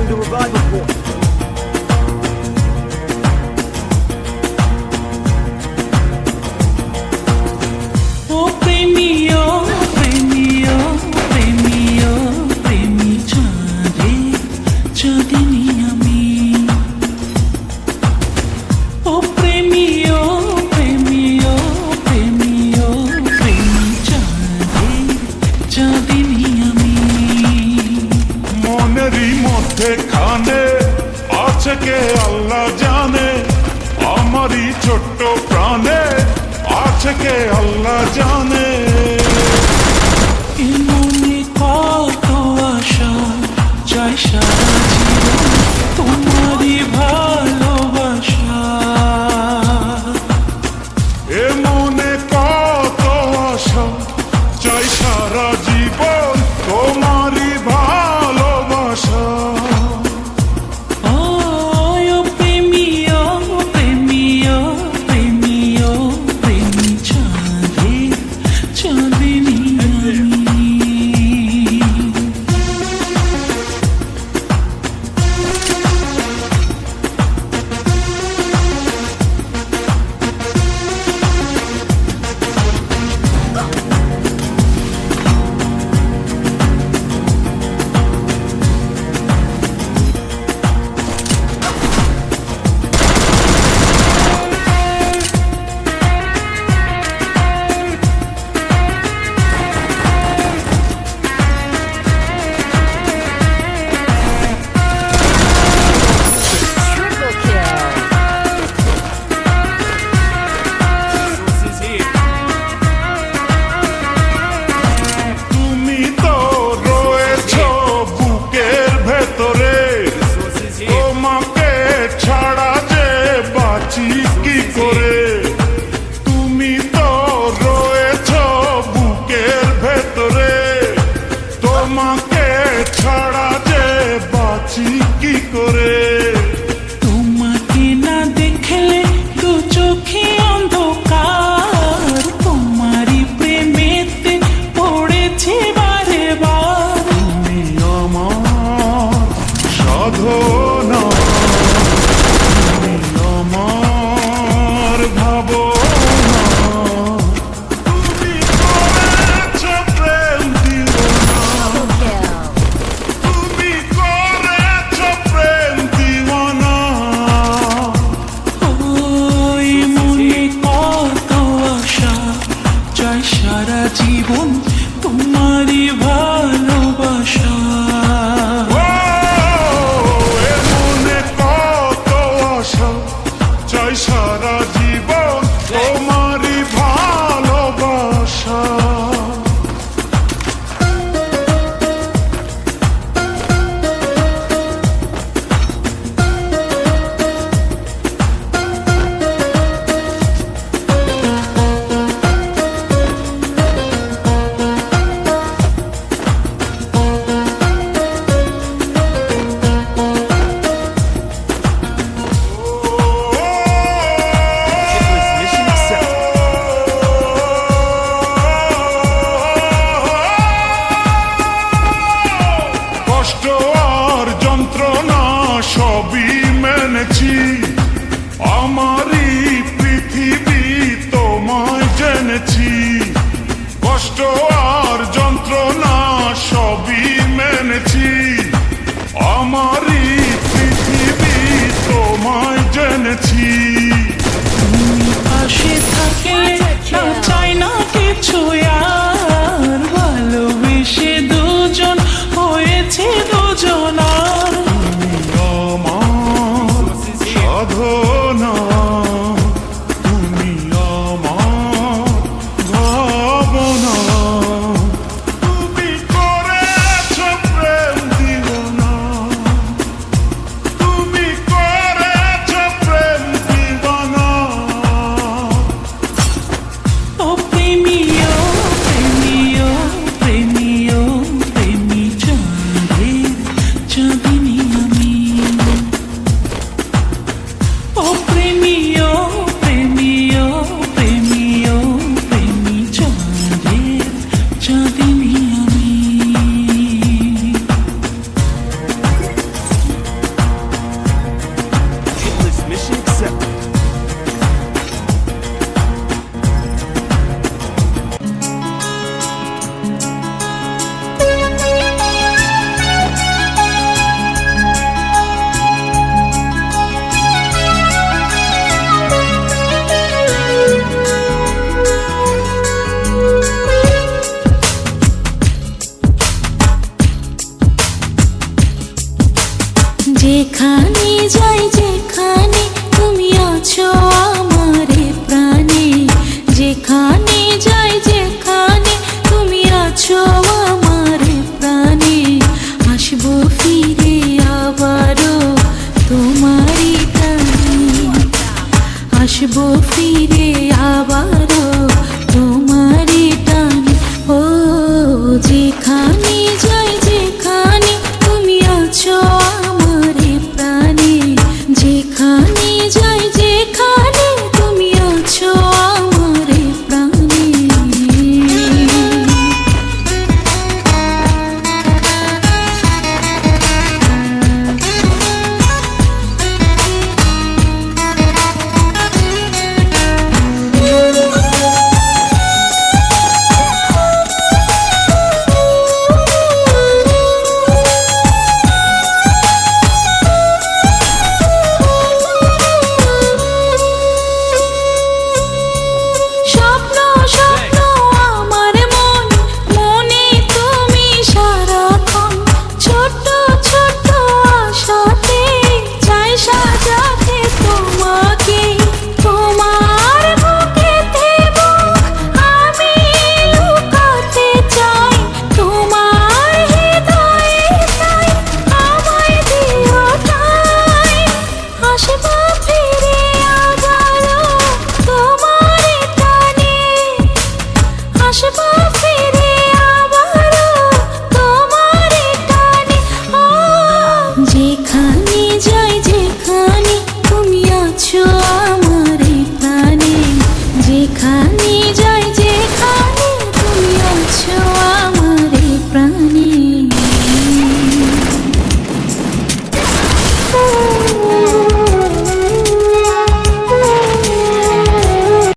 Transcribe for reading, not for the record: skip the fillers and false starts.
doing the revival for? খানে আছে কে আল্লাহ জানে, আমারই ছোট্ট প্রাণে আছে কে আল্লাহ জানে। মনে কত আশা চাই সারা জীবন তোমারই ভালোবাসা। এ মনে কত আশা চাই সারা জীবন তোমারই ভালোবাসা। তোমাকে না দেখলে দু চোখে অন্ধকার, তোমারই প্রেমেতে পড়েছি বারে বার। তুমি আমার সাধনা, তুমি আমার ভাবনা, তুমি করেছ প্রেম দিওয়ানা, তুমি করেছ প্রেম দিওয়ানা। ওই মনে কত আশা চাই সারা জীবন তোমারই ভালোবাসা। এ মনে কত আশা চাই সারা জীবন তোমারই ভালোবাসা। কষ্ট আর যন্ত্রণা সবই মেনেছি, আমারই পৃথিবী তোমায় জেনেছি। কষ্ট আর যন্ত্রণা সবই মেনেছি, আমারই পৃথিবী তোমায় জেনেছি। তুমি পাশে থাকলে চাই না কিছু আর, ভালোবেসে দুজন হয়েছে দুজনার। তুমি আমার সাধনা, তুমি আমার ভাবনা, তুমি করেছ প্রেম দিওয়ানা, তুমি করেছ প্রেম দিওয়ানা। ও প্রেমিও যেখানে যাই যেখানে তুমি আছো